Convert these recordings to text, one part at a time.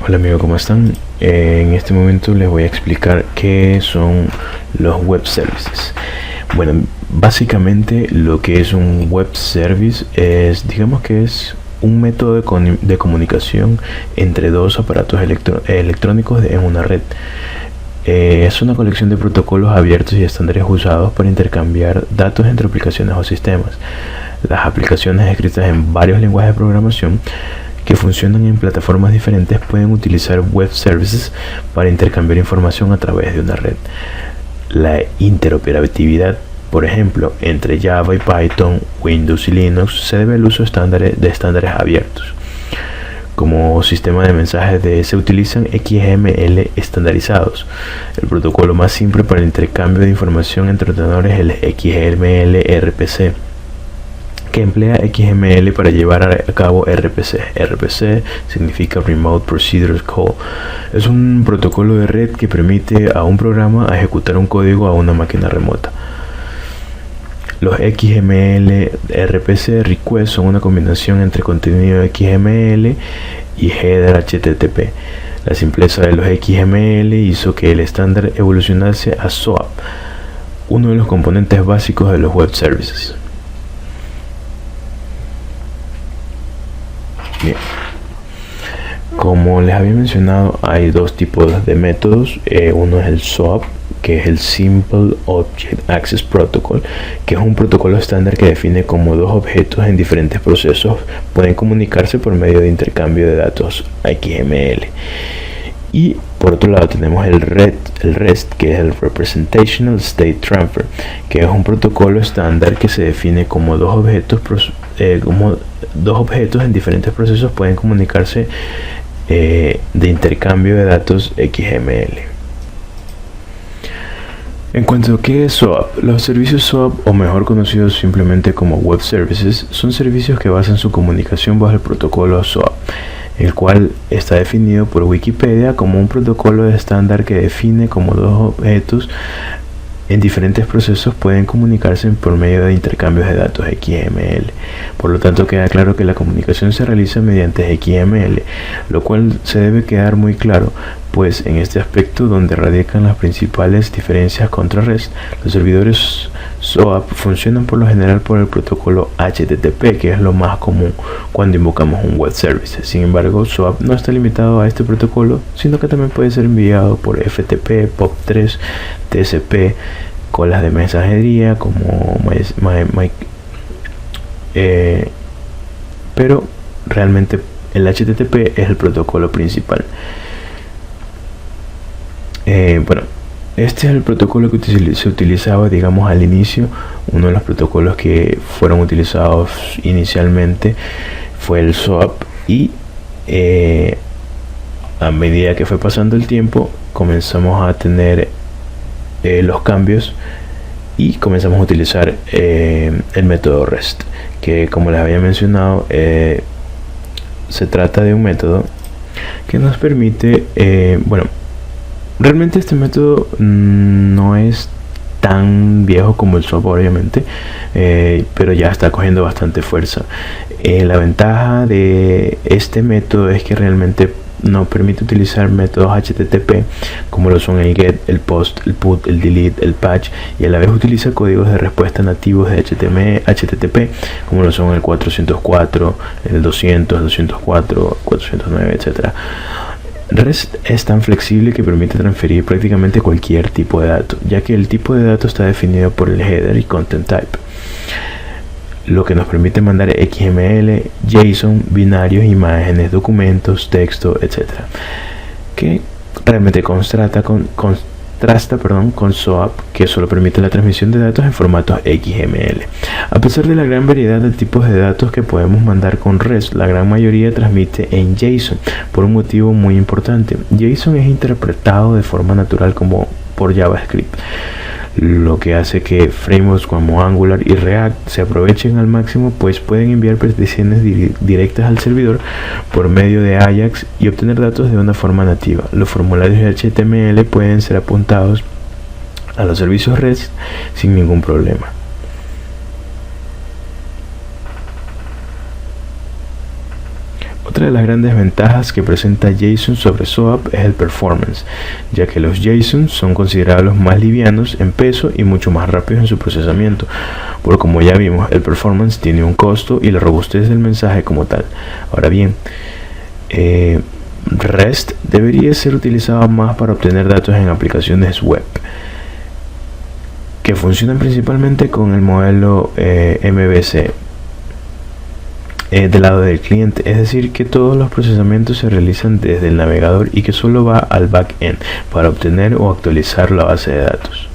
Hola amigo, ¿cómo están? En este momento les voy a explicar qué son los web services. Bueno, básicamente lo que es un web service es, digamos que es un método de comunicación entre dos aparatos electrónicos en una red. Es una colección de protocolos abiertos y estándares usados para intercambiar datos entre aplicaciones o sistemas. Las aplicaciones escritas en varios lenguajes de programación que funcionan en plataformas diferentes pueden utilizar web services para intercambiar información a través de una red. La interoperabilidad, por ejemplo, entre Java y Python, Windows y Linux, se debe al uso de estándares abiertos. Como sistema de mensajes se utilizan XML estandarizados. El protocolo más simple para el intercambio de información entre ordenadores es el XML RPC, que emplea XML para llevar a cabo RPC. RPC significa Remote Procedure Call. Es un protocolo de red que permite a un programa ejecutar un código a una máquina remota. Los XML RPC requests son una combinación entre contenido XML y header HTTP. La simpleza de los XML hizo que el estándar evolucionase a SOAP, uno de los componentes básicos de los web services. Bien. Como les había mencionado, hay dos tipos de métodos. Uno es el SOAP, que es el Simple Object Access Protocol, que es un protocolo estándar que define cómo dos objetos en diferentes procesos pueden comunicarse por medio de intercambio de datos XML. Y por otro lado tenemos el REST, que es el Representational State Transfer, que es un protocolo estándar que se define como dos objetos en diferentes procesos pueden comunicarse de intercambio de datos XML. En cuanto a qué es SOAP, los servicios SOAP, o mejor conocidos simplemente como Web Services, son servicios que basan su comunicación bajo el protocolo SOAP, el cual está definido por Wikipedia como un protocolo de estándar que define cómo dos objetos en diferentes procesos pueden comunicarse por medio de intercambios de datos XML. Por lo tanto, queda claro que la comunicación se realiza mediante XML, lo cual se debe quedar muy claro, pues en este aspecto donde radican las principales diferencias contra REST. Los servidores SOAP funcionan por lo general por el protocolo HTTP, que es lo más común cuando invocamos un web service. Sin embargo, SOAP no está limitado a este protocolo, sino que también puede ser enviado por FTP, POP3, TCP, colas de mensajería como pero realmente el HTTP es el protocolo principal. Bueno, este es el protocolo que se utilizaba, digamos, al inicio. Uno de los protocolos que fueron utilizados inicialmente fue el SOAP, y a medida que fue pasando el tiempo comenzamos a tener los cambios y comenzamos a utilizar el método REST, que, como les había mencionado, se trata de un método que nos permite, realmente este método no es tan viejo como el SOAP, obviamente, pero ya está cogiendo bastante fuerza. La ventaja de este método es que realmente nos permite utilizar métodos HTTP como lo son el GET, el POST, el PUT, el DELETE, el PATCH, y a la vez utiliza códigos de respuesta nativos de HTTP como lo son el 404, el 200, 204, 409, etc. REST es tan flexible que permite transferir prácticamente cualquier tipo de dato, ya que el tipo de dato está definido por el header y content type, lo que nos permite mandar XML, JSON, binarios, imágenes, documentos, texto, etc. Que realmente contrasta con SOAP, que solo permite la transmisión de datos en formatos XML. A pesar de la gran variedad de tipos de datos que podemos mandar con REST, la gran mayoría transmite en JSON, por un motivo muy importante. JSON es interpretado de forma natural como por JavaScript, lo que hace que frameworks como Angular y React se aprovechen al máximo, pues pueden enviar peticiones directas al servidor por medio de Ajax y obtener datos de una forma nativa. Los formularios de HTML pueden ser apuntados a los servicios REST sin ningún problema. Otra de las grandes ventajas que presenta JSON sobre SOAP es el performance, ya que los JSON son considerados los más livianos en peso y mucho más rápidos en su procesamiento, pero como ya vimos, el performance tiene un costo y la robustez del mensaje como tal. Ahora bien, REST debería ser utilizado más para obtener datos en aplicaciones web, que funcionan principalmente con el modelo MVC. Del lado del cliente, es decir, que todos los procesamientos se realizan desde el navegador y que solo va al backend para obtener o actualizar la base de datos.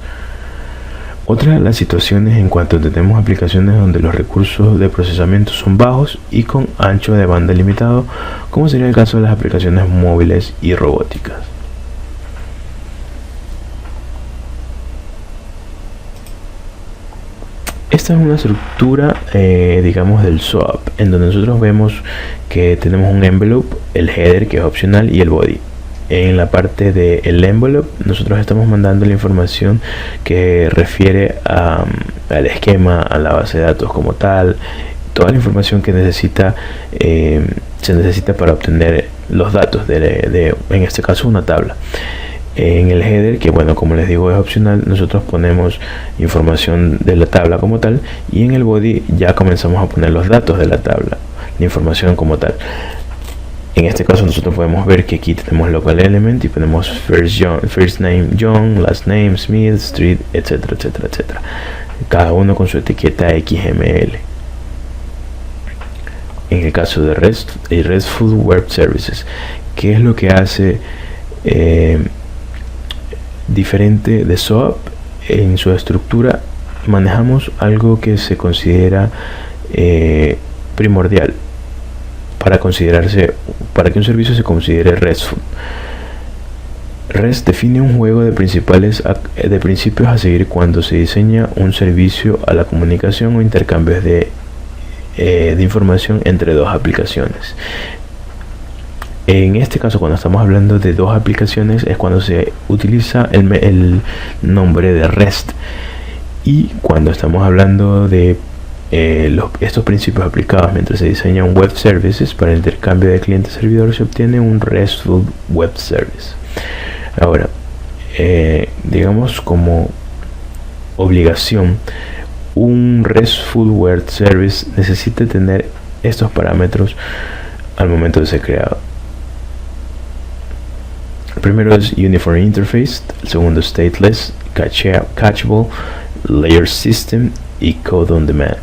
Otra de las situaciones en cuanto tenemos aplicaciones donde los recursos de procesamiento son bajos y con ancho de banda limitado, como sería el caso de las aplicaciones móviles y robóticas. Esta es una estructura, digamos, del SOAP, en donde nosotros vemos que tenemos un envelope, el header, que es opcional, y el body. En la parte del envelope nosotros estamos mandando la información que refiere al esquema, a la base de datos como tal, toda la información que se necesita para obtener los datos de en este caso, una tabla. En el header, que bueno, como les digo, es opcional, nosotros ponemos información de la tabla como tal, y en el body ya comenzamos a poner los datos de la tabla, la información como tal. En este caso nosotros podemos ver que aquí tenemos local element y ponemos first name John, last name Smith, street, etcétera, etcétera, etcétera, cada uno con su etiqueta XML. En el caso de RESTful Web Services, ¿qué es lo que hace diferente de SOAP? En su estructura manejamos algo que se considera primordial para que un servicio se considere RESTful. REST define un juego de principios a seguir cuando se diseña un servicio a la comunicación o intercambios de información entre dos aplicaciones. En este caso, cuando estamos hablando de dos aplicaciones, es cuando se utiliza el nombre de REST, y cuando estamos hablando de estos principios aplicados mientras se diseña un web services para el intercambio de cliente-servidor, se obtiene un RESTful Web Service. Ahora, digamos como obligación, un RESTful Web Service necesita tener estos parámetros al momento de ser creado. El primero es Uniform Interface, el segundo Stateless, Cacheable, Layer System y Code on Demand.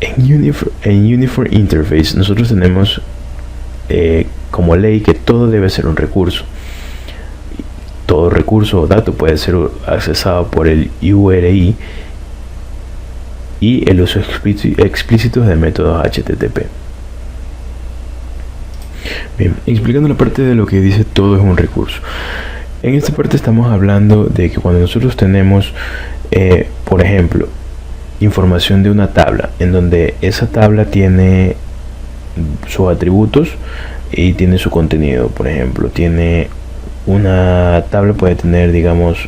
En Uniform Interface nosotros tenemos como ley que todo debe ser un recurso. Todo recurso o dato puede ser accesado por el URI y el uso explícito de métodos HTTP. Bien, explicando la parte de lo que dice todo es un recurso. En esta parte estamos hablando de que cuando nosotros tenemos, por ejemplo, información de una tabla, en donde esa tabla tiene sus atributos y tiene su contenido. Por ejemplo, tiene una tabla, puede tener, digamos,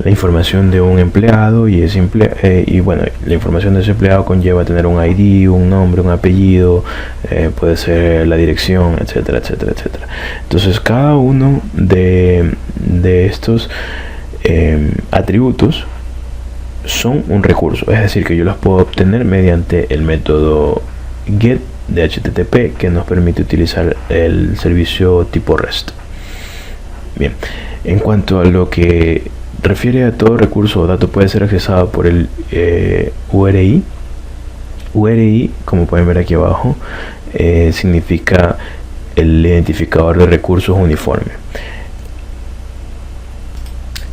la información de un empleado, y bueno, la información de ese empleado conlleva tener un ID, un nombre, un apellido, puede ser la dirección, etcétera, etcétera, etcétera. Entonces cada uno de estos atributos son un recurso, es decir, que yo los puedo obtener mediante el método get de HTTP, que nos permite utilizar el servicio tipo REST. Bien, en cuanto a lo que refiere a todo recurso o dato puede ser accesado por el URI. URI, como pueden ver aquí abajo, significa el identificador de recursos uniforme.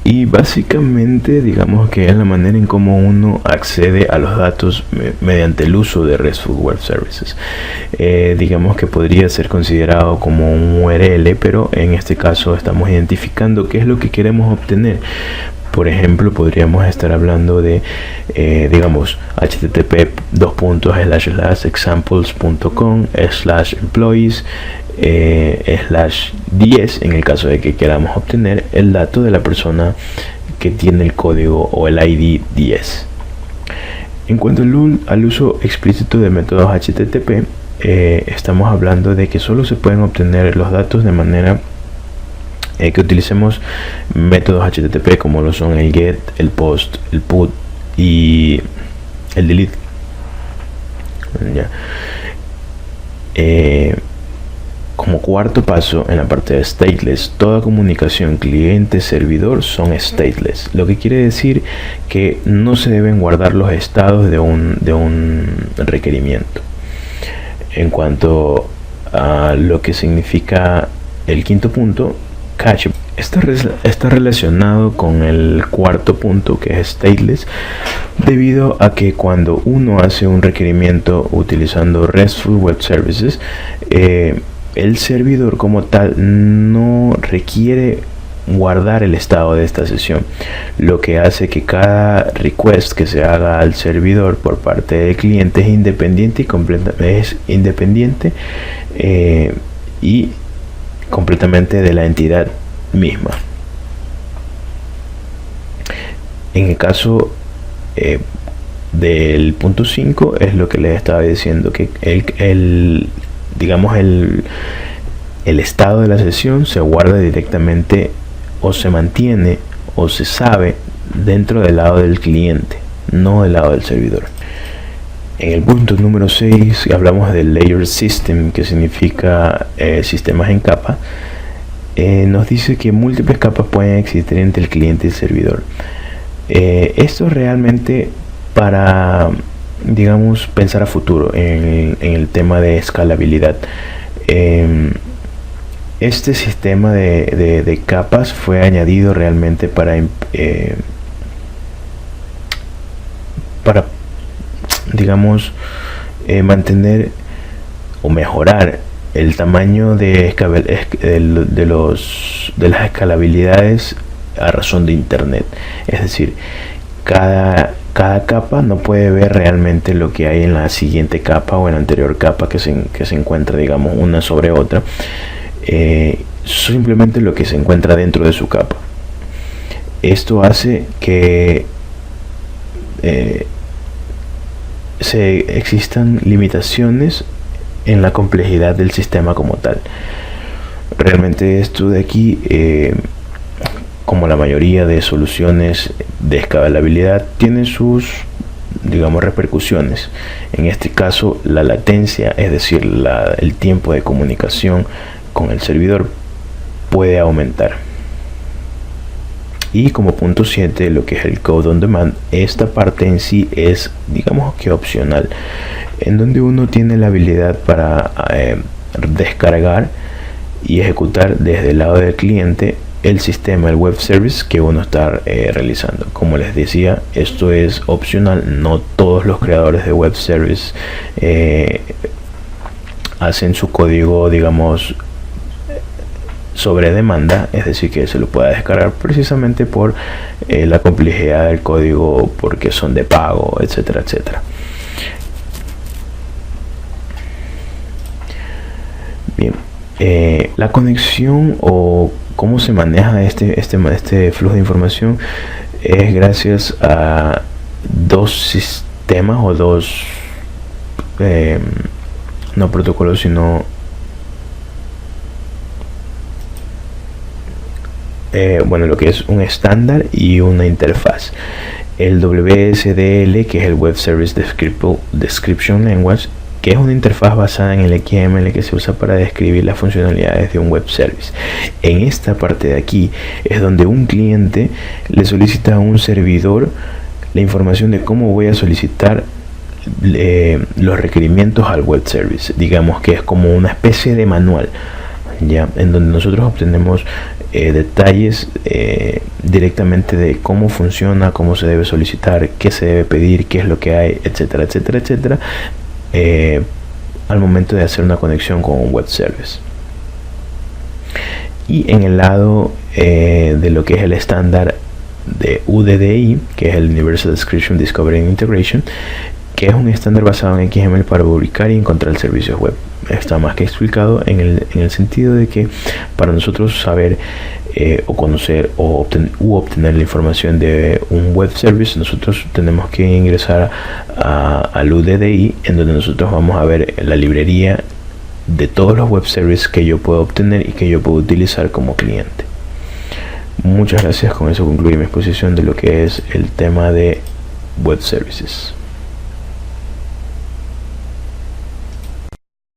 Y básicamente digamos que es la manera en cómo uno accede a los datos mediante el uso de RESTful Web Services. Digamos que podría ser considerado como un URL, pero en este caso estamos identificando qué es lo que queremos obtener. Por ejemplo, podríamos estar hablando de, digamos, http://examples.com/employees /10 en el caso de que queramos obtener el dato de la persona que tiene el código o el ID 10. En cuanto al uso explícito de métodos HTTP, estamos hablando de que solo se pueden obtener los datos de manera que utilicemos métodos HTTP como lo son el GET, el POST, el PUT y el DELETE. Ya. Como cuarto paso, en la parte de stateless, toda comunicación cliente-servidor son stateless, lo que quiere decir que no se deben guardar los estados de un requerimiento. En cuanto a lo que significa el quinto punto, cache, está relacionado con el cuarto punto, que es stateless, debido a que cuando uno hace un requerimiento utilizando RESTful Web Services, el servidor como tal no requiere guardar el estado de esta sesión, lo que hace que cada request que se haga al servidor por parte del cliente es independiente y completamente de la entidad misma. En el caso del punto 5 es lo que les estaba diciendo, que el estado de la sesión se guarda directamente o se mantiene o se sabe dentro del lado del cliente, no del lado del servidor. En el punto número 6 hablamos del layer system, que significa sistemas en capa. Nos dice que múltiples capas pueden existir entre el cliente y el servidor. Esto realmente para, digamos, pensar a futuro en el tema de escalabilidad. Este sistema de capas fue añadido realmente para digamos, mantener o mejorar el tamaño de las escalabilidades a razón de internet. Es decir, cada capa no puede ver realmente lo que hay en la siguiente capa o en la anterior capa que se encuentra, digamos, una sobre otra, simplemente lo que se encuentra dentro de su capa. Esto hace que existan limitaciones en la complejidad del sistema como tal. Realmente esto de aquí, como la mayoría de soluciones de escalabilidad, tiene sus, digamos, repercusiones. En este caso, la latencia, es decir, el tiempo de comunicación con el servidor, puede aumentar. Y como punto 7, lo que es el Code on Demand, esta parte en sí es, digamos, que opcional, en donde uno tiene la habilidad para descargar y ejecutar desde el lado del cliente el sistema, el web service que uno está realizando. Como les decía, esto es opcional. No todos los creadores de web service hacen su código, digamos, sobre demanda, es decir, que se lo pueda descargar precisamente por la complejidad del código, porque son de pago, etcétera, etcétera. Bien, la conexión o cómo se maneja este flujo de información es gracias a dos sistemas o dos no protocolos, sino bueno, lo que es un estándar y una interfaz. El WSDL, que es el Web Service Description Language, que es una interfaz basada en el XML que se usa para describir las funcionalidades de un web service. En esta parte de aquí es donde un cliente le solicita a un servidor la información de cómo voy a solicitar los requerimientos al web service. Digamos que es como una especie de manual, ya, en donde nosotros obtenemos detalles directamente de cómo funciona, cómo se debe solicitar, qué se debe pedir, qué es lo que hay, etcétera, etcétera, etcétera, al momento de hacer una conexión con un web service. Y en el lado de lo que es el estándar de UDDI, que es el Universal Description Discovery and Integration, que es un estándar basado en XML para ubicar y encontrar servicios web. Está más que explicado en el sentido de que para nosotros saber o conocer o obtener la información de un web service, nosotros tenemos que ingresar al UDDI, en donde nosotros vamos a ver la librería de todos los web services que yo puedo obtener y que yo puedo utilizar como cliente. Muchas gracias. Con eso concluye mi exposición de lo que es el tema de web services.